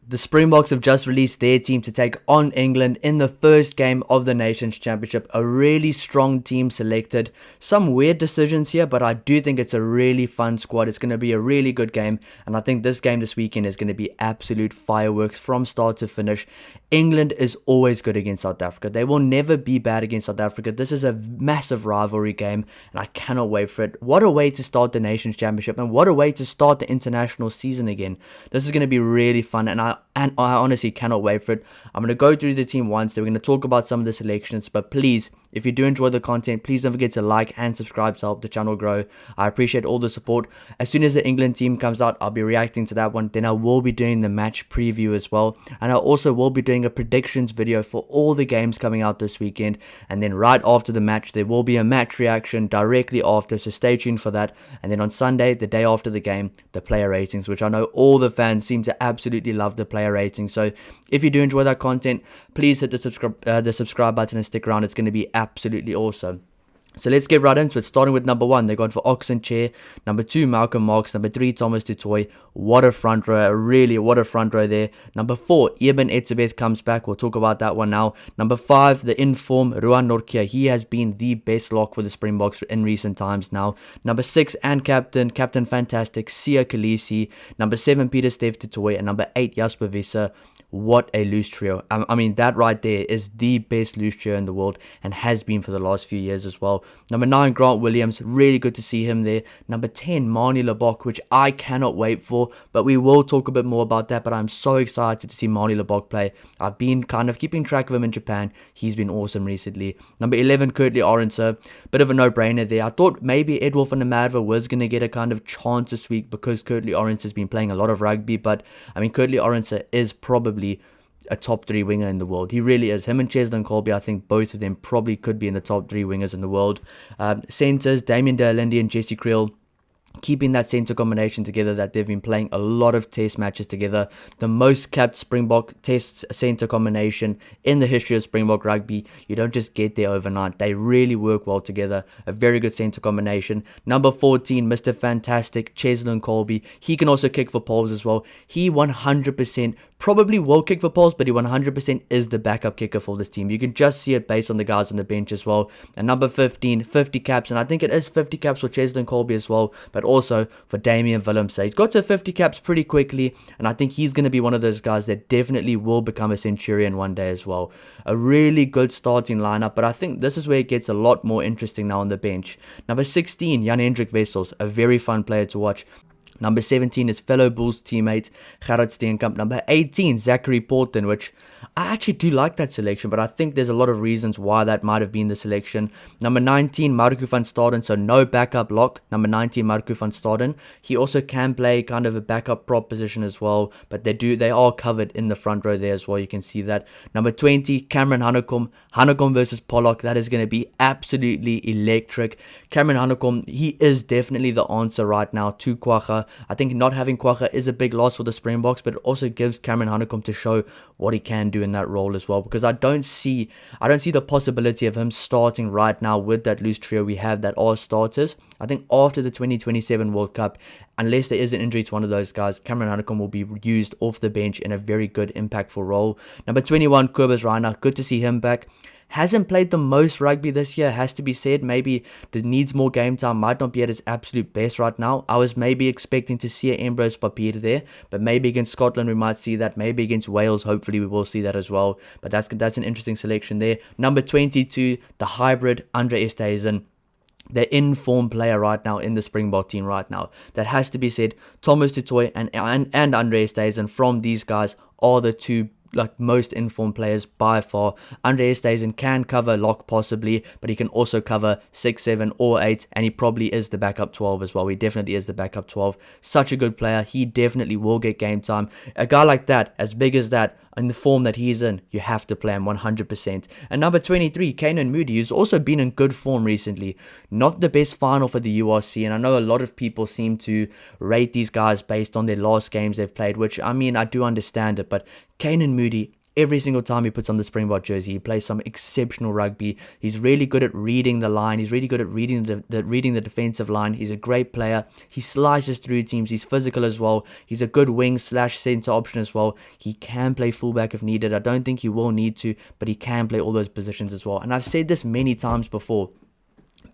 The Springboks have just released their team to take on England in the first game of the Nations Championship. A really strong team selected. Some weird decisions here, but I do think it's a really fun squad. It's going to be a really good game, and I think this game this weekend is going to be absolute fireworks from start to finish. England is always good against South Africa. They will never be bad against South Africa. This is a massive rivalry game, and I cannot wait for it. What a way to start the Nations Championship, and what a way to start the international season again. This is going to be really fun, and I honestly cannot wait for it. I'm going to go through the team once, so we're going to talk about some of the selections, but please, if you do enjoy the content, please don't forget to like and subscribe to help the channel grow. I appreciate all the support. As soon as the England team comes out, I'll be reacting to that one. Then I will be doing the match preview as well, and I also will be doing a predictions video for all the games coming out this weekend. And then right after the match, there will be a match reaction directly after, so stay tuned for that. And then on Sunday, the day after the game, the player ratings, which I know all the fans seem to absolutely love the player ratings. So if you do enjoy that content, please hit the subscribe button and stick around. It's going to be absolutely awesome. So let's get right into it, starting with number 1. They're going for Oxen Chair. Number 2, Malcolm Marx. Number 3, Thomas Tutoy. What a front row. Really, what a front row there. Number 4, Eben Etzebeth comes back. We'll talk about that one now. Number 5, the inform Ruan Nortje. He has been the best lock for the Springboks in recent times now. Number 6, and Captain Fantastic, Sia Khaleesi. Number 7, Peter Steph Tutoy. And number 8, Jasper Visser. What a loose trio. I mean, that right there is the best loose trio in the world and has been for the last few years as well. Number 9, Grant Williams. Really good to see him there. Number 10, Manie Lebok, which I cannot wait for, but we will talk a bit more about that. But I'm so excited to see Manie Lebok play. I've been kind of keeping track of him in Japan. He's been awesome recently. Number 11, Kurtley Orense. Bit of a no-brainer there. I thought maybe Edwolf and the Madver was going to get a kind of chance this week because Kurtley Orense has been playing a lot of rugby. But, I mean, Kurtley Orense is probably a top 3 winger in the world. He really is. Him and Cheslin Colby, I think both of them probably could be in the top 3 wingers in the world. Centers, Damien De Allende and Jesse Creel, keeping that centre combination together that they've been playing a lot of test matches together. The most capped Springbok test centre combination in the history of Springbok rugby. You don't just get there overnight. They really work well together. A very good centre combination. Number 14, Mr. Fantastic, Cheslin Colby. He can also kick for poles as well. He 100% probably will kick for poles, but he 100% is the backup kicker for this team. You can just see it based on the guys on the bench as well. And number 15, 50 caps, and I think it is 50 caps for Cheslin Colby as well, but also for Damian Willems. So he's got to 50 caps pretty quickly, and I think he's going to be one of those guys that definitely will become a Centurion one day as well. A really good starting lineup, but I think this is where it gets a lot more interesting now on the bench. Number 16, Jan-Hendrik Wessels, a very fun player to watch. Number 17 is fellow Bulls teammate Gerard Steenkamp. Number 18, Zachary Porton, which I actually do like that selection, but I think there's a lot of reasons why that might have been the selection. Number 19, Marco van Staden, so no backup lock. Number 19, Marco van Staden. He also can play kind of a backup prop position as well, but they are covered in the front row there as well. You can see that. Number 20, Cameron Hanekom versus Pollock. That is going to be absolutely electric. Cameron Hanekom, he is definitely the answer right now to Kwagga. I think not having Kwagga is a big loss for the Springboks, but it also gives Cameron Hanekom to show what he can do in that role as well, because I don't see the possibility of him starting right now with that loose trio we have that are starters. I think after the 2027 World Cup, unless there is an injury to one of those guys, Cameron Hanekom will be used off the bench in a very good, impactful role. Number 21, Kobus Reiner. Good to see him back. Hasn't played the most rugby this year, has to be said. Maybe needs more game time, might not be at his absolute best right now. I was maybe expecting to see an Ambrose Papier there, but maybe against Scotland we might see that. Maybe against Wales, hopefully we will see that as well. But that's an interesting selection there. Number 22, the hybrid, Andre Esterhuizen. The in-form player right now in the Springbok team right now. That has to be said. Thomas Tutoy and Andre Esterhuizen, from these guys, are the two most informed players by far. Andre Esterhuizen can cover lock possibly, but he can also cover 6, 7 or 8, and he probably is the backup 12 as well. He definitely is the backup 12. Such a good player. He definitely will get game time. A guy like that, as big as that, in the form that he's in, you have to play him 100%. And number 23, Kainan Moody, who's also been in good form recently. Not the best final for the URC, and I know a lot of people seem to rate these guys based on their last games they've played, which, I mean, I do understand it, but Kainan Moody every single time he puts on the Springbok jersey, he plays some exceptional rugby. He's really good at reading the line. He's really good at reading the defensive line. He's a great player. He slices through teams. He's physical as well. He's a good wing / center option as well. He can play fullback if needed. I don't think he will need to, but he can play all those positions as well. And I've said this many times before.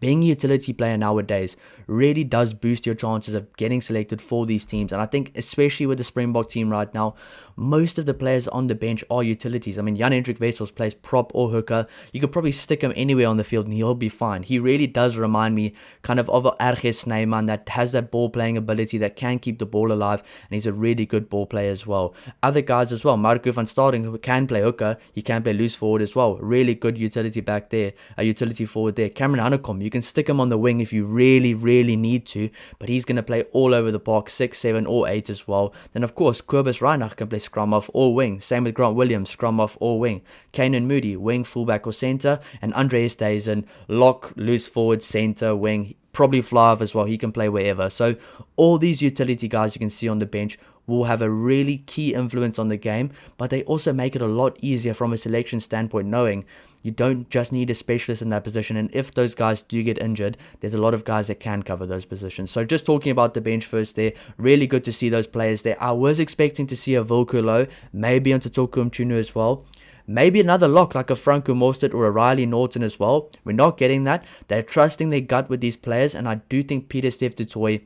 Being a utility player nowadays really does boost your chances of getting selected for these teams. And I think especially with the Springbok team right now, most of the players on the bench are utilities. I mean, Jan-Hendrik Wessels plays prop or hooker. You could probably stick him anywhere on the field and he'll be fine. He really does remind me kind of a RG Snyman that has that ball playing ability, that can keep the ball alive, and he's a really good ball player as well. Other guys as well, Marco van Staden, who can play hooker, he can play loose forward as well. Really good utility back there, a utility forward there. Cameron Honeycomb, you can stick him on the wing if you really need to, but he's going to play all over the park, 6, 7 or 8 as well. Then of course Kobus Reinach can play scrum off or wing. Same with Grant Williams, scrum off or wing. Kanan Moody, wing, fullback or center. And Andreas Dazen, lock, loose forward, center, wing. Probably fly off as well. He can play wherever. So all these utility guys you can see on the bench will have a really key influence on the game, but they also make it a lot easier from a selection standpoint, knowing you don't just need a specialist in that position, and if those guys do get injured, there's a lot of guys that can cover those positions. So just talking about the bench first there, really good to see those players there. I was expecting to see a Volkulo, maybe onto Tokum Chunu as well. Maybe another lock like a Franco Mostert or a Riley Norton as well. We're not getting that. They're trusting their gut with these players, and I do think Pieter-Steph du Toit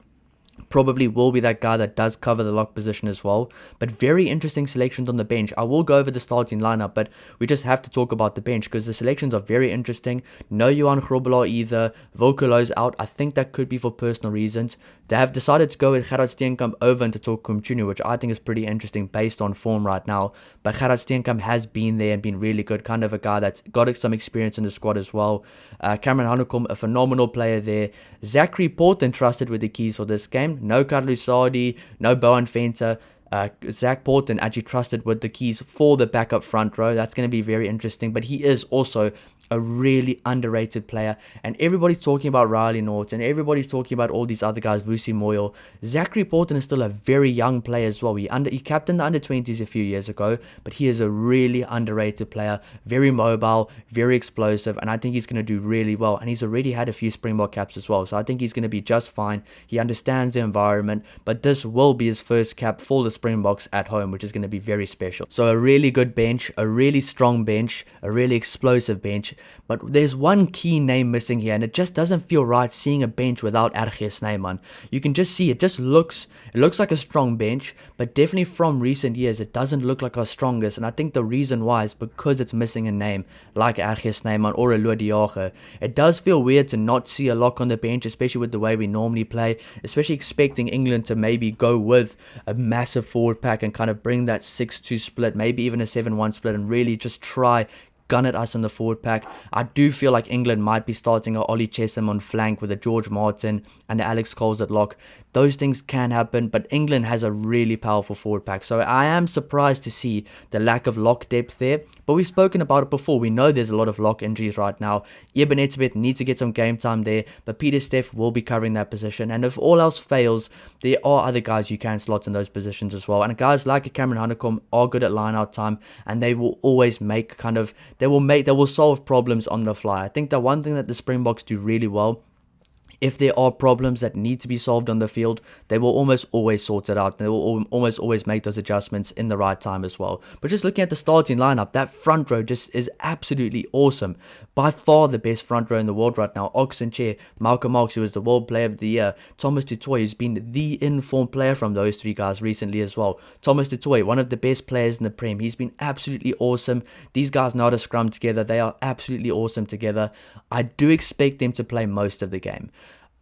probably will be that guy that does cover the lock position as well. But very interesting selections on the bench. I will go over the starting lineup, but we just have to talk about the bench because the selections are very interesting. No Johan Grobelaar either. Volkulo's out. I think that could be for personal reasons. They have decided to go with Gerard Steenkamp over into Tokum Chunu, which I think is pretty interesting based on form right now. But Gerard Steenkamp has been there and been really good. Kind of a guy that's got some experience in the squad as well. Cameron Hanekom, a phenomenal player there. Zachary Porton trusted with the keys for this game. No Carlos Sadi, no Bowen Fenter. Zach Porton actually trusted with the keys for the backup front row. That's going to be very interesting. But he is also a really underrated player, and everybody's talking about Riley Norton, everybody's talking about all these other guys, Vusi Moyo. Zachary Porton is still a very young player as well. He captained the under-20s a few years ago, but he is a really underrated player, very mobile, very explosive, and I think he's going to do really well. And he's already had a few Springbok caps as well, so I think he's going to be just fine. He understands the environment, but this will be his first cap for the Springboks at home, which is going to be very special. So a really good bench, a really strong bench, a really explosive bench. But there's one key name missing here, and it just doesn't feel right seeing a bench without RG Snyman. You can just see it looks like a strong bench, but definitely from recent years it doesn't look like our strongest. And I think the reason why is because it's missing a name like RG Snyman or a Lodiage. It does feel weird to not see a lock on the bench, especially with the way we normally play, especially expecting England to maybe go with a massive forward pack and kind of bring that 6-2 split, maybe even a 7-1 split, and really just try gun at us in the forward pack. I do feel like England might be starting a Ollie Chessum on flank with a George Martin and a Alex Coles at lock. Those things can happen, but England has a really powerful forward pack. So I am surprised to see the lack of lock depth there, but we've spoken about it before. We know there's a lot of lock injuries right now. Eben Etzebeth needs to get some game time there, but Pieter-Steph will be covering that position. And if all else fails, there are other guys you can slot in those positions as well. And guys like Cameron Hanekom are good at line-out time, and they will always make they will solve problems on the fly. I think the one thing that the Springboks do really well, if there are problems that need to be solved on the field, they will almost always sort it out. They will almost always make those adjustments in the right time as well. But just looking at the starting lineup, that front row just is absolutely awesome. By far the best front row in the world right now. Oxenchair, Malcolm Marx, who was the World Player of the Year, Thomas du Toit, who's been the informed player from those three guys recently as well. Thomas du Toit, one of the best players in the Prem. He's been absolutely awesome. These guys know how to scrum together. They are absolutely awesome together. I do expect them to play most of the game.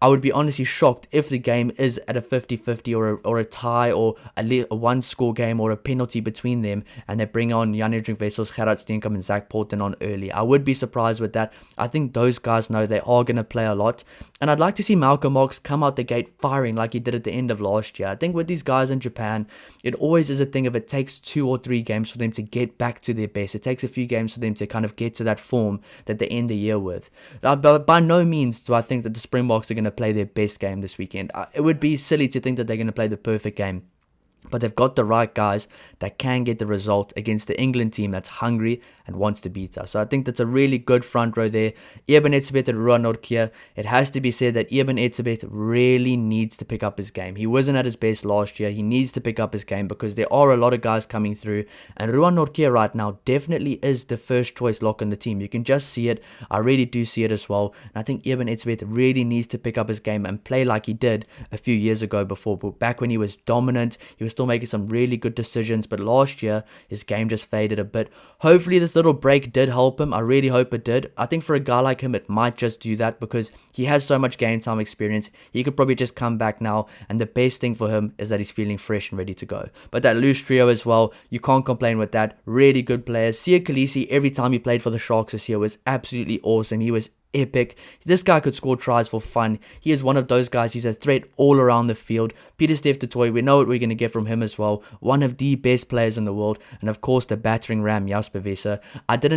I would be honestly shocked if the game is at a 50-50 or a tie or a one-score game or a penalty between them, and they bring on Jan-Hendrik Wessels, Gerard Steenkamp and Zach Porton on early. I would be surprised with that. I think those guys know they are going to play a lot, and I'd like to see Malcolm Marx come out the gate firing like he did at the end of last year. I think with these guys in Japan, it always is a thing of it takes 2 or 3 games for them to get back to their best. It takes a few games for them to kind of get to that form that they end the year with. But by no means do I think that the Springboks are going to play their best game this weekend. It would be silly to think that they're going to play the perfect game. but they've got the right guys that can get the result against the England team that's hungry and wants to beat us. So I think that's a really good front row there. Eben Etzebeth and Ruan Nortje. It has to be said that Eben Etzebeth really needs to pick up his game. He wasn't at his best last year. He needs to pick up his game because there are a lot of guys coming through. And Ruan Nortje right now definitely is the first choice lock on the team. You can just see it. I really do see it as well. And I think Eben Etzebeth really needs to pick up his game and play like he did a few years ago before. But back when he was dominant, he was still making some really good decisions. But last year, his game just faded a bit. Hopefully this little break did help him. I really hope it did. I think for a guy like him, it might just do that because he has so much game time experience. He could probably just come back now, and the best thing for him is that he's feeling fresh and ready to go. But that loose trio as well, you can't complain with that. Really good players. Sia Khaleesi, every time he played for the Sharks this year, was absolutely awesome. He was epic. This guy could score tries for fun. He is one of those guys. He's a threat all around the field. Pieter-Steph du Toit, we know what we're going to get from him as well. One of the best players in the world. And of course, the battering ram, Jasper Wesser. I did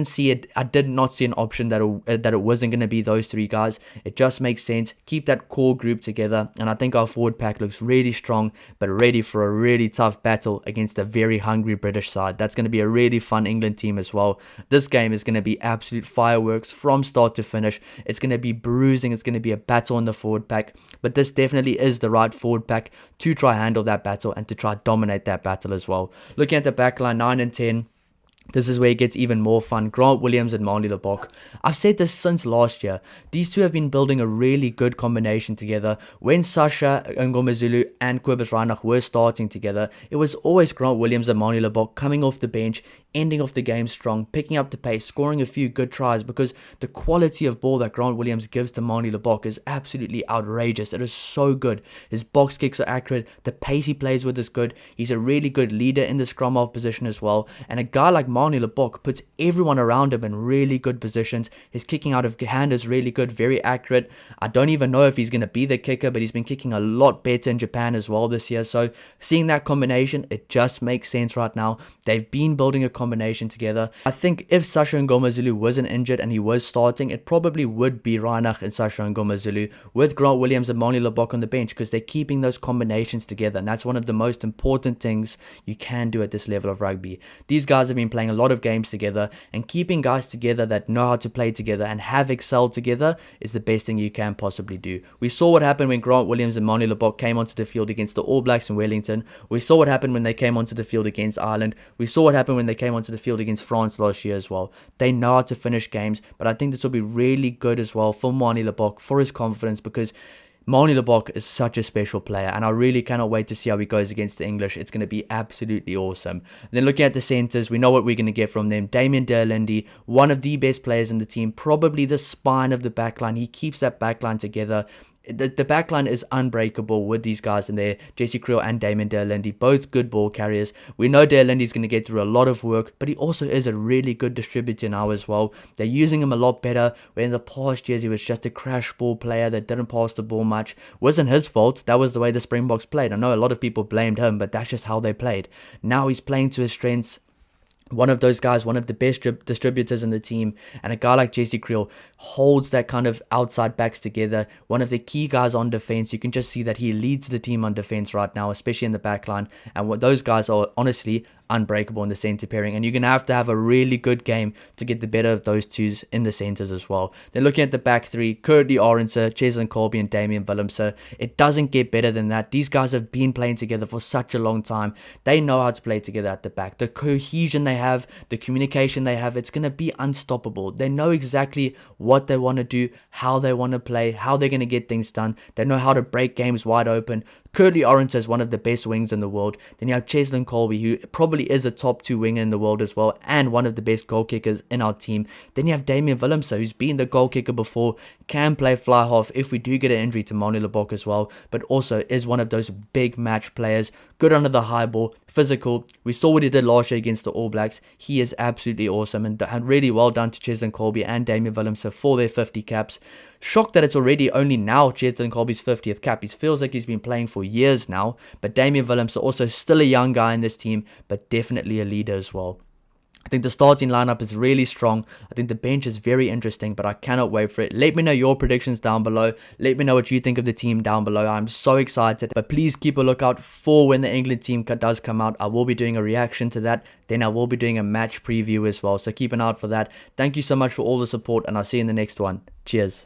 not see an option that it wasn't going to be those three guys. It just makes sense. Keep that core group together. And I think our forward pack looks really strong, but ready for a really tough battle against a very hungry British side. That's going to be a really fun England team as well. This game is going to be absolute fireworks from start to finish. It's going to be bruising. It's going to be a battle in the forward pack. But this definitely is the right forward pack to try handle that battle and to try dominate that battle as well. Looking at the back line, 9 and 10. This is where it gets even more fun. Grant Williams and Manie Libbok. I've said this since last year. These two have been building a really good combination together. When Sasha Ngomazulu and Kobus Reinach were starting together, it was always Grant Williams and Manie Libbok coming off the bench, ending off the game strong, picking up the pace, scoring a few good tries because the quality of ball that Grant Williams gives to Manie Libbok is absolutely outrageous. It is so good. His box kicks are accurate. The pace he plays with is good. He's a really good leader in the scrum half position as well. And a guy like Manie Libbok puts everyone around him in really good positions. His kicking out of hand is really good, very accurate. I don't even know if he's going to be the kicker, but he's been kicking a lot better in Japan as well this year. So seeing that combination, it just makes sense right now. They've been building a combination together. I think if Sasha Ngomazulu wasn't injured and he was starting, it probably would be Reinach and Sasha Ngomazulu with Grant Williams and Manie Libbok on the bench because they're keeping those combinations together. And that's one of the most important things you can do at this level of rugby. These guys have been playing a lot of games together, and keeping guys together that know how to play together and have excelled together is the best thing you can possibly do. We saw what happened when Grant Williams and Manie Libbok came onto the field against the All Blacks in Wellington. We saw what happened when they came onto the field against Ireland. We saw what happened when they came onto the field against France last year as well. They know how to finish games, but I think this will be really good as well for Manie Libbok, for his confidence, because Manie Libbok is such a special player, and I really cannot wait to see how he goes against the English. It's going to be absolutely awesome. And then looking at the centres, we know what we're going to get from them. Damien de Allende, one of the best players in the team, probably the spine of the backline. He keeps that backline together. The backline is unbreakable with these guys in there. Jesse Kriel and Damien de Allende, both good ball carriers. We know de Allende is going to get through a lot of work, but he also is a really good distributor now as well. They're using him a lot better, where in the past years he was just a crash ball player that didn't pass the ball much. Wasn't his fault. That was the way the Springboks played. I know a lot of people blamed him, but that's just how they played. Now he's playing to his strengths. One of those guys, one of the best distributors in the team, and a guy like Jesse Kriel holds that kind of outside backs together. One of the key guys on defense. You can just see that he leads the team on defense right now, especially in the back line. And what those guys are honestly unbreakable in the center pairing, and you're going to have a really good game to get the better of those twos in the centers as well. Then looking at the back three, Curtly Arendse, Cheslin Kolbe and Damian Willemse. It doesn't get better than that. These guys have been playing together for such a long time. They know how to play together at the back. The cohesion they have, the communication they have, it's going to be unstoppable. They know exactly what they want to do, how they want to play, how they're going to get things done. They know how to break games wide open. Curtly Arendse is one of the best wings in the world. Then you have Cheslin Kolbe, who probably is a top 2 winger in the world as well, and one of the best goal kickers in our team. Then you have Damian Willemse, who's been the goal kicker before, can play fly half if we do get an injury to Manie Libbok as well, but also is one of those big match players, good under the high ball, physical. We saw what he did last year against the All Blacks. He is absolutely awesome, and really well done to Cheslin Kolbe and Damian Willemse for their 50 caps. Shocked that it's already only now Cheslin Kolbe's 50th cap. He feels like he's been playing for years now, but Damian Willemse also still a young guy in this team, but definitely a leader as well. I think the starting lineup is really strong. I think the bench is very interesting, but I cannot wait for it. Let me know your predictions down below. Let me know what you think of the team down below. I'm so excited. But please keep a lookout for when the England team does come out. I will be doing a reaction to that. Then I will be doing a match preview as well. So keep an eye out for that. Thank you so much for all the support, and I'll see you in the next one. Cheers.